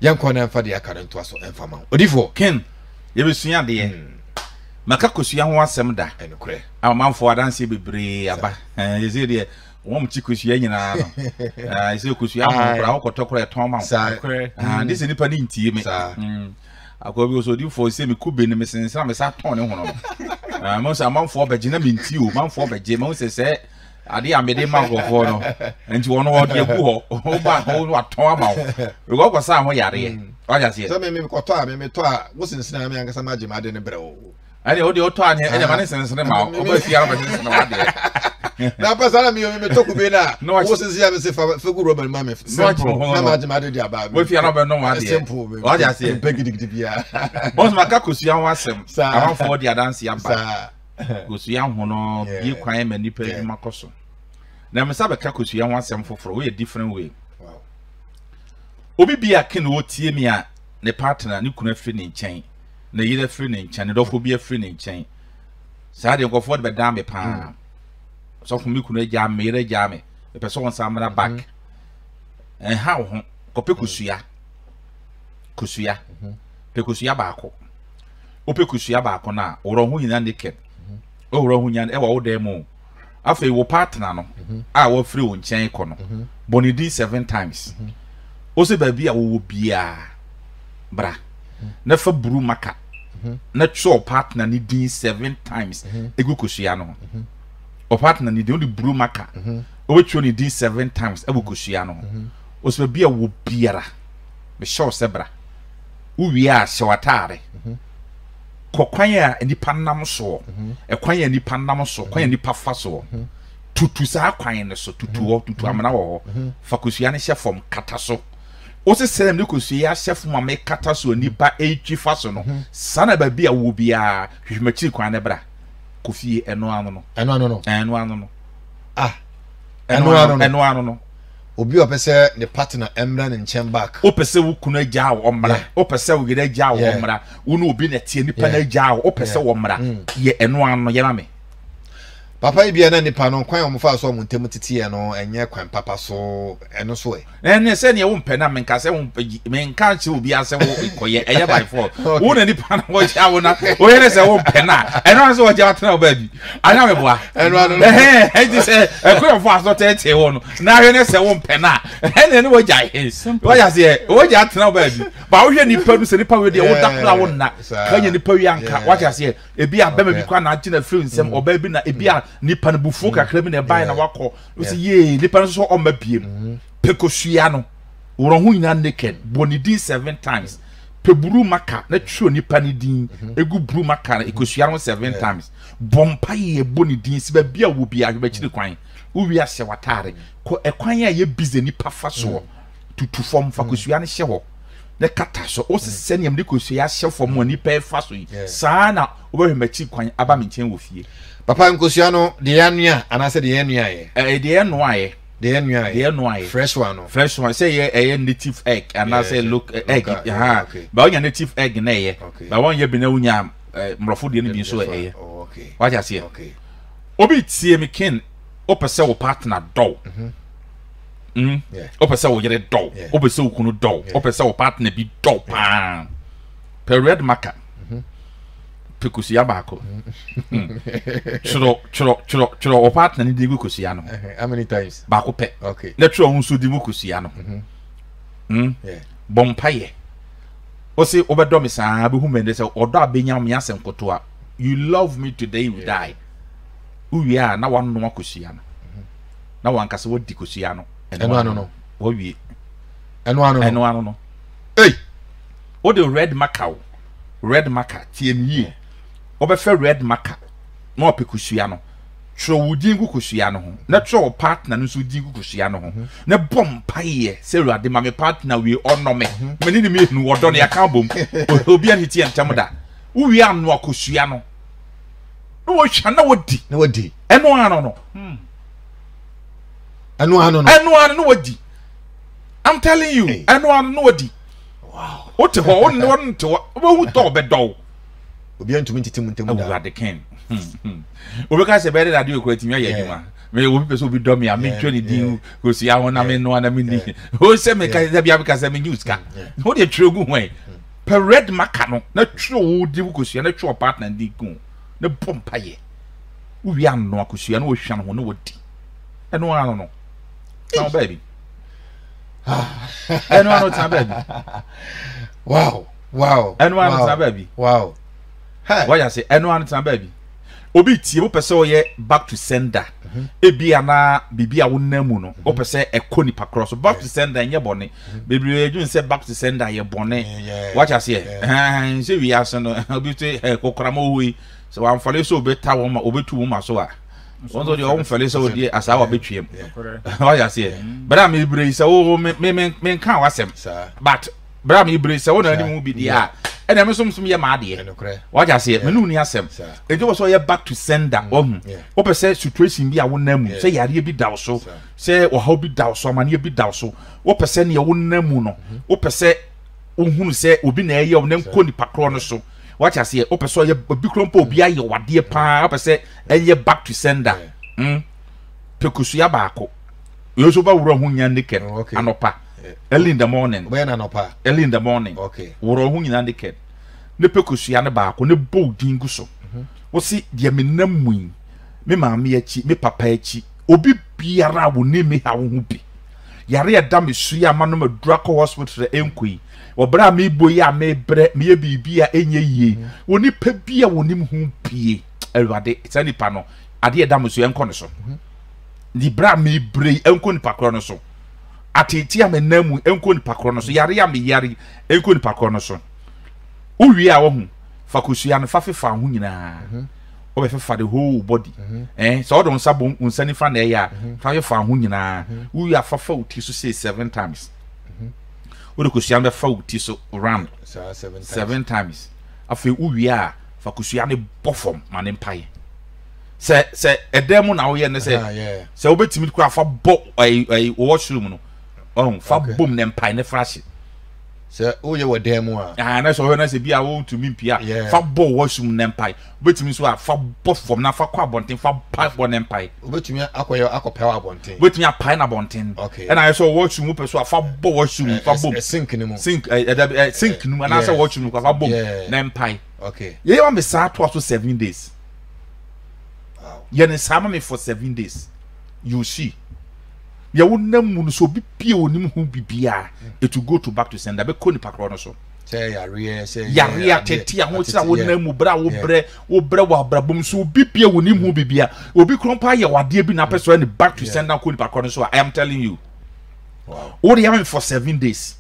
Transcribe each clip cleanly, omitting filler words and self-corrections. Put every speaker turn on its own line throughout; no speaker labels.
Yanko na mfa de akara nto aso emfa ma odifo
ken ye besua de maka kosua ho asem da
enokre
amanfo adanse bebre aba ye se de won mti kosua nyina no ye se kosua ho kra ho kotokora eton ma ho this nipa ni ntie me akobi so odifo se me kube ne mesensa me sa ton ne ho no mo sa amanfo beje na me ntie o manfo beje mo se ade amede mangofo no enti wono ode gu ho o ba ho aton ama ho we go sa ho yare waja se
so me ko to a me to a wo sinsina me angasa maje ma de ne bre o
ade ode o to a ne ma ne sinsina ma o ba fi ara ba sinsina wa de
na pasala me to ku be na wo sinsia me se fa gu roba ma me na maje ma de aba
we fi ara ba no wa de waja se
begidi bia
boss maka kosua ho asem amanfo de adanse aba kosua ho no bi kwan ma nipa makoso na me sabe ka kosua ho asem foforo we different way
wow
obi bia ken wo tie mi a ne partner ne kuna firi ne nchen na yire firi ne nchen ne dofo bia firi ne nchen sa de nkofo de bedam me pa so fu mi kuna ja me yire ja me e person won samra back ha ho ko pe kosua pe kosua ba ko o pe kosua ba ko na woro ho nyina naked o woro ho nyina e wa wo dem o afei wo partner no a wo free wo nchen ko no bonidi 7 times o se ba bia wo bia bra na fa buru maka na cho partner ni din 7 times egu kosua no o partner ni din buru maka o cho ni din 7 times egu kosua no o se ba bia wo biara be show se bra wo wi a shawatare kokwan ya nipa nam so ekwan ya nipa nam so kwan ya nipa fa so tutu sa kwan ne so tutu amana wo fa kosua ne hyefom kata so o se selem ne kosua hyefom am kata so nipa etwi fa so no sana ba bia wo bia hwehmachi kwan ne bra kofie eno ano no eno ano no
obi opese ne partner emra ne nchen back
opese wo kuna gya wo omra opese wo gede gya wo omra wo no obi na tie nipa na gya wo opese wo omra ye eno ano ye ma me
papa ibia na nipa no kwan omfa so omuntem tete no enye kwan papa so eno so
ene se ne wo mpe na menka se wo menka che obi ase wo koye eye by for wo na nipa na wo gya wo na wo yere se wo mpe na eno so wo gya atena wo ba bi anya me boa
eno ano
e se ekwan fo aso tete wo no na hwe ne se wo mpe na ene ne wo gya wo ya se wo gya atena wo ba bi ba wo hwe nipa no se nipa we de wo dakla wo na kanya nipa wi anka wo ya se ebi abema bi kwa na agina free nsem oba bi na ebi nipa na bufu kakra bi na bai na wakọ o se ye nipa so o mabiem pekosua no woro hu nyina naked bonidi 7 times peburu maka na twio nipa ni din egu buru maka ekosua no 7 times bompa ye bonidi si ba bia wo bia ba chiri kwan wo wi ase watare ko ekwan ya ye bize nipa fa so tutu fom fa kosua ne hye ho ne kata so o se seniam de kosua hye fom nipa fa so saa na wo ba hwemachi kwan aba menchen wo fie
papa nkosua no de yanua anase de yanua ye
de yanua ye
de yanua ye fresh one
say ye native egg anase look egg ba onya native egg na ye ba won ye bi na unya mrofo de no bi so ye
okay
what you say obi tie me ken opese wo partner do opese wo yere do opese wo kunu do opese wo partner bi do pa per red marker pekusia baako churo o partner ni digu kusia no
how many times
baako pe
okay
na churo hu so digu kusia no bompaye o se obedo me saa be hu mende se odo abenya me asem koto a you love me today you die uwia na wano akusia no na wankase wodi kusia no
eno ano no
wo wie
eno ano
no
hey
o the red marker tie obefe red marker na opekusua no tro wudin gu kusua no ho na tro partner no so din gu kusua no ho na bompaye se ruade ma me partner we onome meni ni me nu wodo na yaka bom obi an hiti entam da uwi anu akusua no no wo hwa na wodi eno ano no eno ano no wodi I'm telling you eno ano no wodi wow what ho won to wo to be do obi
antumi ntiti muntemu da
the king obi ka se be da de okura timi ya adwuma me will be so be dummy. I mean, Johnny Dean, who see I want to mean no one. I mean, who say me because I mean news car. What the true way? Per red macano, not true, because you're not true partner and the goon. The pompaye. We are no because you are no shan who know what. And no, I don't know. No, baby. And no, time, baby.
Wow.
And one time, baby.
Wow.
Why I say, and one time, baby. Obi tie wo pese ye back to sender ebi ana bibi a wonamu no wo pese ekoni pakro so back to sender nye bone bebre ejun say back to sender ye bone watch us here say we aso no obi te kokrama owi so wan fale so beta wo ma obetu wo ma so a won so de won fale so de asa wa betwiem watch us here but am bebre say wo me kan wasem but bra me bebre say wo na ni mu bi dia and I'm some ye mad here. What I say, Menuni asem. It was all back to sender. What say situation be a one name. Say ya be down so. Say or how be down so man ye be down so. What percent your own name no. What percent who say will be near your name Conny Pacron so. What I say, open so ye big crumple be a your dear pa up say and ye back to sender. Pekusia bako. You also about wrong yan naked and opa. Early in the morning.
When an opa.
Early in the morning.
Okay.
Woro hu nyina naked. Ne pekusia ne ba ko ne bow dingu so. Wo si de me namu. Me maame achi, me papa achi. Obi biara wo ne me ha wo hu bi. Yare ada me suya ma no me drako hospital enkui. Wo bra me boyi a me bre me ye bibia enye yie. Wo ni pa bia wo nim hu pie. Ewade, sani pa no. Ade ada me suya enko ne so. Di bra me bre enko ni pakro no so. Atiti a me namu enko ni pakro no so. Yare a me yare enko ni pakro no so. Uwi a wo hu fakusua no fa fefa hu nyina o be fefa the whole body so do nsa bom nsa ni fa na ya fa fefa hu nyina uwi a fafa uti so say 7 times o de kusua be fa uti so round 7 times afi uwi a fakusua ne bofom ma ne mpae se edem na wo ye ne se obetimi kura fa bo ai washroom no fa bom ne mpae ne frashi
se oye wo demo a
na so na se bia wo to mi pia fa bo washroom nempai betimi so a fa bo fom na fa kwa bonten fa pipe bo nempai
betimi akoyo akopewa abonten
betimi a pipe na bonten and I saw washroom pe so a fa bo washroom fa bom
sink ni mo
sink sink ni na say washroom fa bom nempai
okay
ye wan be sa to so 7 days wow ye ne sama me for 7 days you see ya wonamu so bi pie onim hu bibia it will go to back to sender be koni pakro no so
say say
ya tetia ho tira wonamu bra wo bre wa brabom so bi pie onim hu bibia obi krompa ye wade bi na peso any back to sender koni pakro no so I am telling you wow what you for 7 days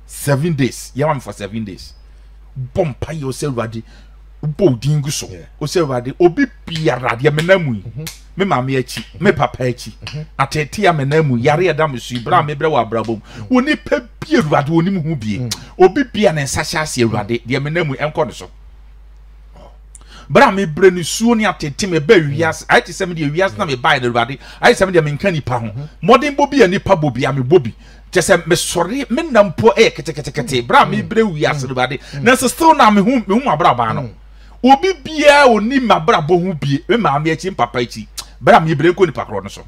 7 days you for 7 days bompa yo se wade bo dingu so o se wade obi biara de menamu me maame achi me papa achi atete amenamu yare adam su bra me bre wa brabom woni pa bie ruade woni mu hu bie obi bia ne nsahya ase ruade de amenamu enko ne so bra me bre ni suo ni atete me ba wias ai te se me de wias na me ba ne ruade ai se me de me nka nipa ho modern bobi ani pa bobi ame bobi te se me sori me nampo kete bra me bre wias ruade na se still na me hu abra ba no obi bia oni mabrabo hu bie me maame achi papa achi bra me bre ko ni pakro no so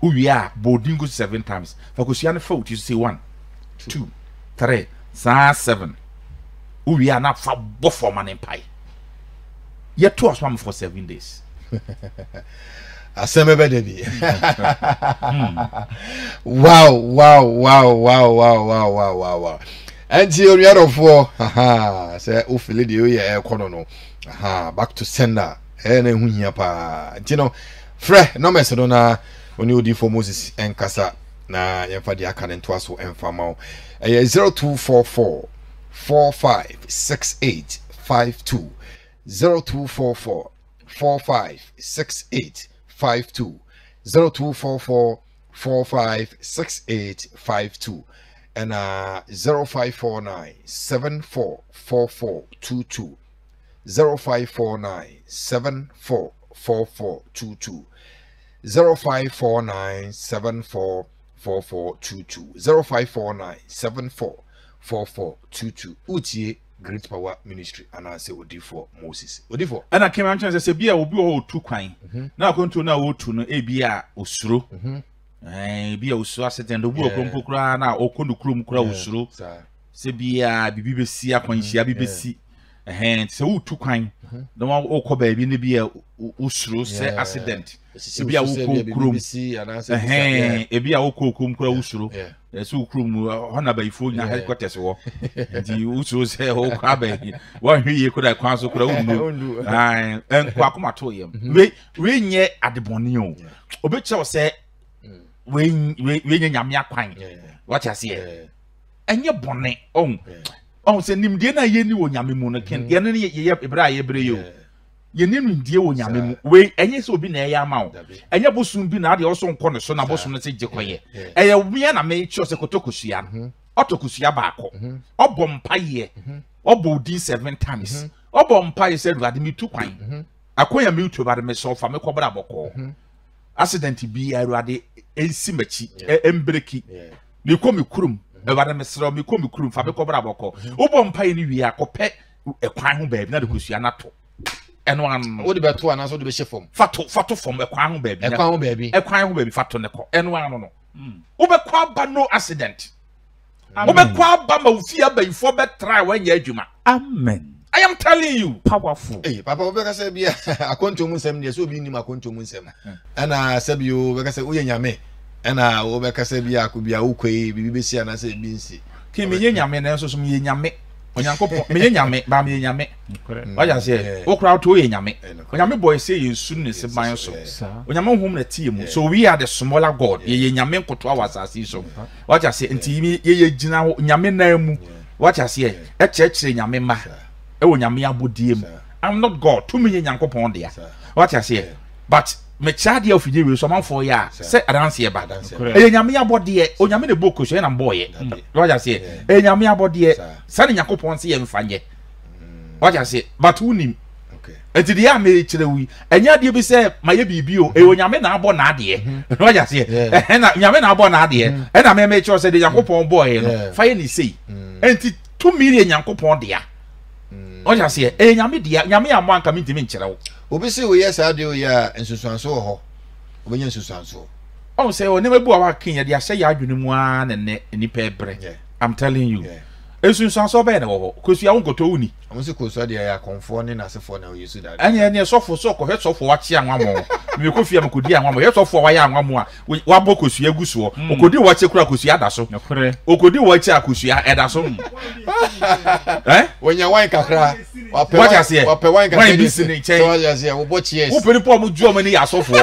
uwi a bodingo 7 times fakosia ne fault you say 1 2 3 7 uwi a na fa bo for man empire ye to us for 7 days
aseme be debi wow anti oriadofo say o feel the ye e kono no back to sender na hu hia pa nti no frɛ no mesedo na oni odi for Moses enkasa na yemfa dia aka nto aso emfa ma 0244 456852 0244 456852 0244 456852 and 0549 744422 0549 744422 0549 744422 0549 744422 utie Great Power Ministry and I say odi for Moses odi for
and I came and say bia obi o tu kwan na akonto na o tu no e bia osuro bia osuro aseten do bu okrompo kura na okono krum kura osuro se bia bibi besi akwanhia bibesi se o tu kwan no o ko ba bi ne bia osuro se accident e bia o ko krum e bia o ko krum kura osuro so krum hona ba ifo nya headquarters wo ndi osuro se o kwa ba wa hwie ko da kwan so kura unu enko akoma to yem we nye adeboni o obeche se we nye nyame akwan what you say enye bone on se nimde na ye ni wo nyame mu no ken ye ne ye ebra ye bre yo ye ni nimde wo nyame mu we enye se obi na ye ama wo enye bosun bi na ade oso nko ne so na bosun ne se jekoye eye wie na me chi ose kotokosua otokosua baako obom paye obo di 7 times obom paye se ruade mi tu kwan akoya mi tu ruade me so fa me kobra boko accident bi ruade ensi machi embreki ni komi kurum ruade me sro mi komi kurum fa me kobra boko obom paye ni wi akopɛ ekwan ho baabi na de kosua na to eno an
wo de beto ana so de be shefom
fato fom ekwan ho baabi fato ne ko eno an no wo be kwa ba no accident wo be kwa ba ma ufia ba ifo be try when ya adwuma amen I am telling you powerful
papa wo be ka say bia akonto mu nsem ne so obi ni akonto mu nsem ana sabio be ka say wo ye nyame ana wo be ka say bia akobia wo kwei bibi be si ana say bi nsi
ki me ye nyame na so so me ye nyame onyankopon me ye nyame ba me ye nyame waja say wo kra to ye nyame onyame boy say ye nsu ne se ban so onyame hom na tie mu so we are the smaller god ye nyame nkoto awasase so waja say nti ye gina nyame na mu waja say e chekire nyame ma e wo nyame abodie mu I'm not god to me ye nyankopon dia waja say but me chade of you so man for ya say adanse ye ba e nyame abodie onyame ne boko so na mboye waja say e nyame abodie sane nyakopon se ye mfanye waja say but unim enti dia me kire wi enya de bi say maye bibi o e onyame na abo na ade waja say na nyame na abo na ade e na me kire say de nyakopon boy no fa ye ni sei enti 2 million nyakopon dia waja say e nyame dia nyame amo anka mi ntimi nkire wo
obi se wo yes ade o ya ensusuanso ho obenya ensusuanso
on say o ne mabu awa kin ya de ahye ya adwene mu a ne nipa ebre I'm telling you ensusuanso be na wo kosua wo nkoto wuni
am se kosua de ya konfo ne na sefo na o yesu da
anya sofo so ko hwesofo wa chi anwamo me ko fia mkodi anwamo hwesofo wa ya anwamo a wa bo kosua gusuo okodi wa che kura kosua da so okodi wa chi akosua eda so
wonya wan kakra
wape wan kakra
bi sini che waja se wo bo cheers
wo peni po mu juo mani ya sofo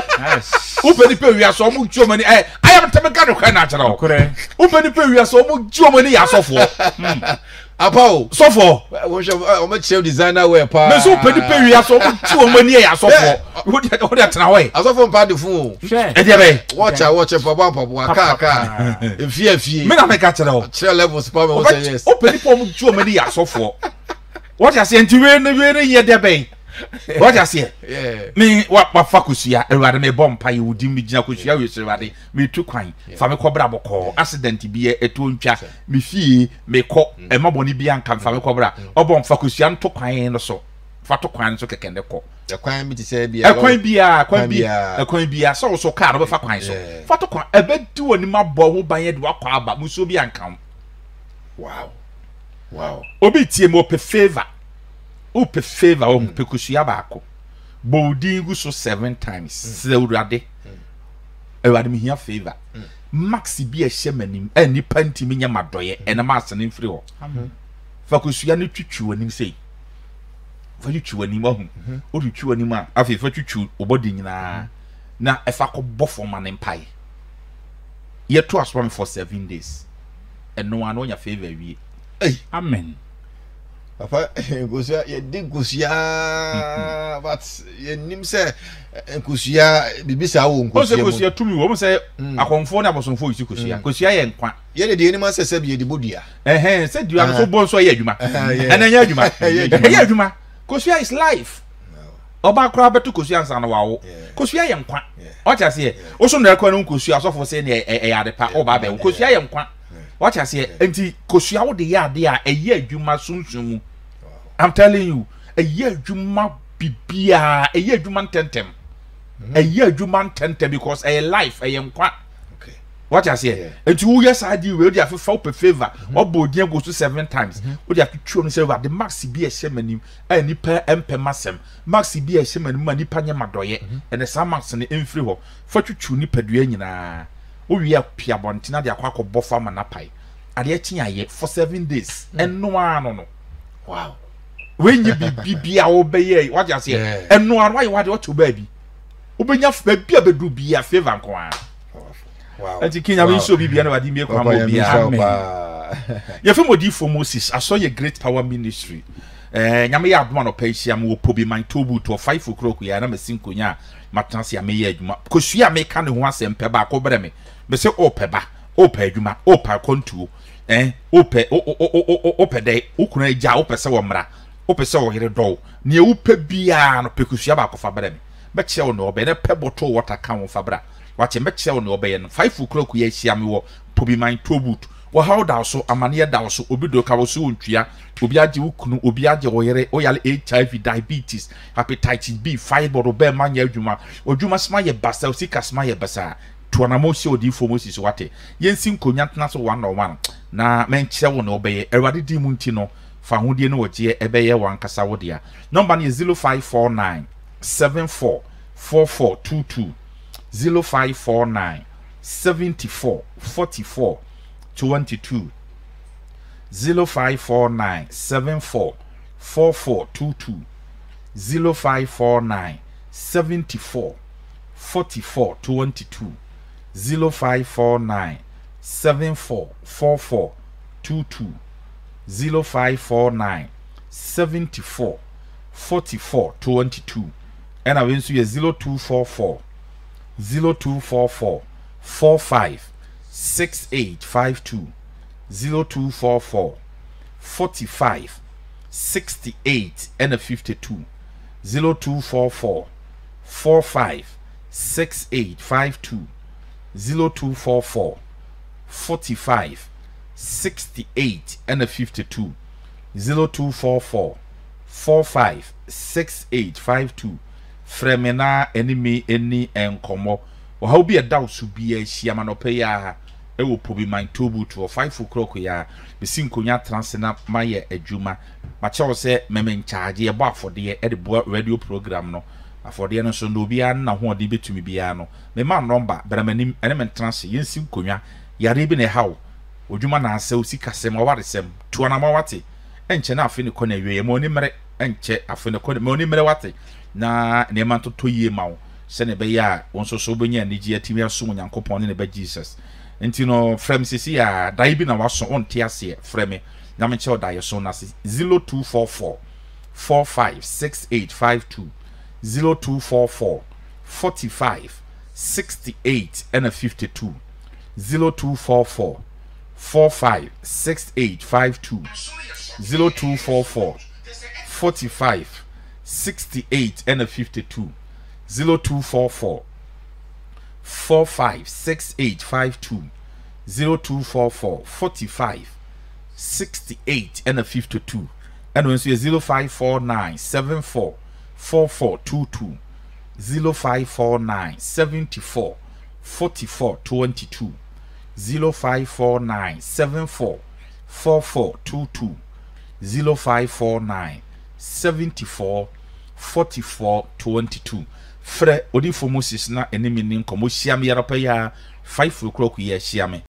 wo peni pe wi aso mu juo mani I am temeka no kwa na chara wo peni pe wi aso mu juo mani ya sofo
Apao
sofo
o ma chew designer we pa
me so peni pe wi aso mu juo mani ya sofo wo de atena we
asofo mpa de fu
e de be
watch papa aka efie
me na me ka chara o
chira levels pa me wo say yes
o peni po mu juo mani ya sofo what you say nti we ye de be what you say me wa fa kosua ewade me bompa ye wudi mi gina kosua we sewade me tu kwan fa me kobra boko accident bi eto ntwa me fie me ko e maboni bi anka fa me kobra obom fa kosua nto kwan no so fa to kwan so kekende ko
e kwan bi ti se bi
kwan bi so car no be fa kwan so fa to kwan e be di woni mabo ho ban ye de wakwa aba muso bi anka
wow
obi tie mo pe favor o pe kosua baako bodi gu so 7 times se urade ewade mi hia favor max bi e hye manim nipa ntimi nya madoye ena ma asene mfiri ho fa kosua ne twitwu anim sei fa twitwu anim ho o twitwu anim a afi fa twitwu obodi nyina na efa ko bofo ma ne mpai ye to aswa for 7 days eno ano nya favor wie amen
papa gosia ye dig gosia but ye nim se gosia bibisa wo
gosia gosia tumi wo se akonfo na bosonfo isi gosia ye nkwa
ye de nim se bi ye de bodua
se dua so bon so ye adwuma ena nya adwuma ye adwuma gosia is life oba kra beto gosia nsa na wawo gosia ye nkwa o cha se o so na kwa no gosia so fo se ne e ya de pa oba be gosia ye nkwa watch as here enti kosua wo de ya de a eye adwuma sunsun I'm telling you, a year juma bibia, a year juma tentem, a year juma tentem because a life a young quack. What I say, and 2 years I do really have to fall per favor, or Bodian goes to 7 times. Would you have to chew and say about the maxi be a shaman, and nipper and permassem, maxi be a shaman, money panya madoye, and the Samax and the infrio, for to chew nipper duena. Oh, we have Piabontina, the aquaco boffa manapai. At yet for 7 days, and no one. Wow. When you be obey, what I say, and no one why what to baby. Open your baby do be a favor.
Wow.
And the king of so be another Dimia. Your family for Moses, I saw your great power ministry. Yami had one of Patiam will probably my tobu to 5 o'clock. We are not a single ya, Matansia may, because we are making once and peba over me. But say, oh, peba, oh, peduma, oh, par contour, ope day, ukuna ja, ope sawamra, ope saw here door, near upe biano, pecusiaba of Fabrem. But shall no, be a pebble to water count Fabra. What you make sure no obey 5 o'clock ye siami probably my toboot. Or how thou so a mania thou so obido kawasu tria, obiaji ukunu, obiaji oyale HIV, diabetes, hepatitis B, fiber, obe mania juma, or juma smile basa, sika smile basa. To an amosi odi for Moses wate. Yen sim kunyat naso 101. Na men chewo no obey, eradi di muntino, fahudi no je ebeye wan kasawodia. Number is 0549 74 4422. 0549 74 44 22 0549 74 4422 0549 74 44 22 0549 74 44 22 0549 74 44 22 and I will see 0244 0244 45 6852 0244 45 68 and a 52 0244 45 6852 0244 45 68 and a 52 0244 45 6852 Fremena enemy any enkomo or how be a doubt should be a shiamanopeya. I will probably mind tobu to 5 o'clock ya. Be seen kunya transena my ejuma. My child say, Memen charge a bar for the edible radio program no. For the announcement no be an na one debate to me piano. Me man number, but I'm an element trans yin sim kunya. Ya ribbon a how. Ojuma na se usika sem or sem to an amawati. And chena fin the corner, you money mere and che afin the corner money merewati. Na neman to 2 year mau sene be ya wonso so benya nigi atimi aso nyankopon ne be Jesus enti no frem sisi ya dai bi na waso onte ase freme na me che dai so na 0244 456852 0244 45 68 and a 52 0244 456852 0244 45 68 and a 52 0244 45 6852 0244 45 68 and a 52 and when you 0549 74 4422 0549 74 44 22 0549 74 4422 0549 74 44 22 Fre odi for Moses na enemy nin komo hia me yarapa ya 5 o'clock ye hia me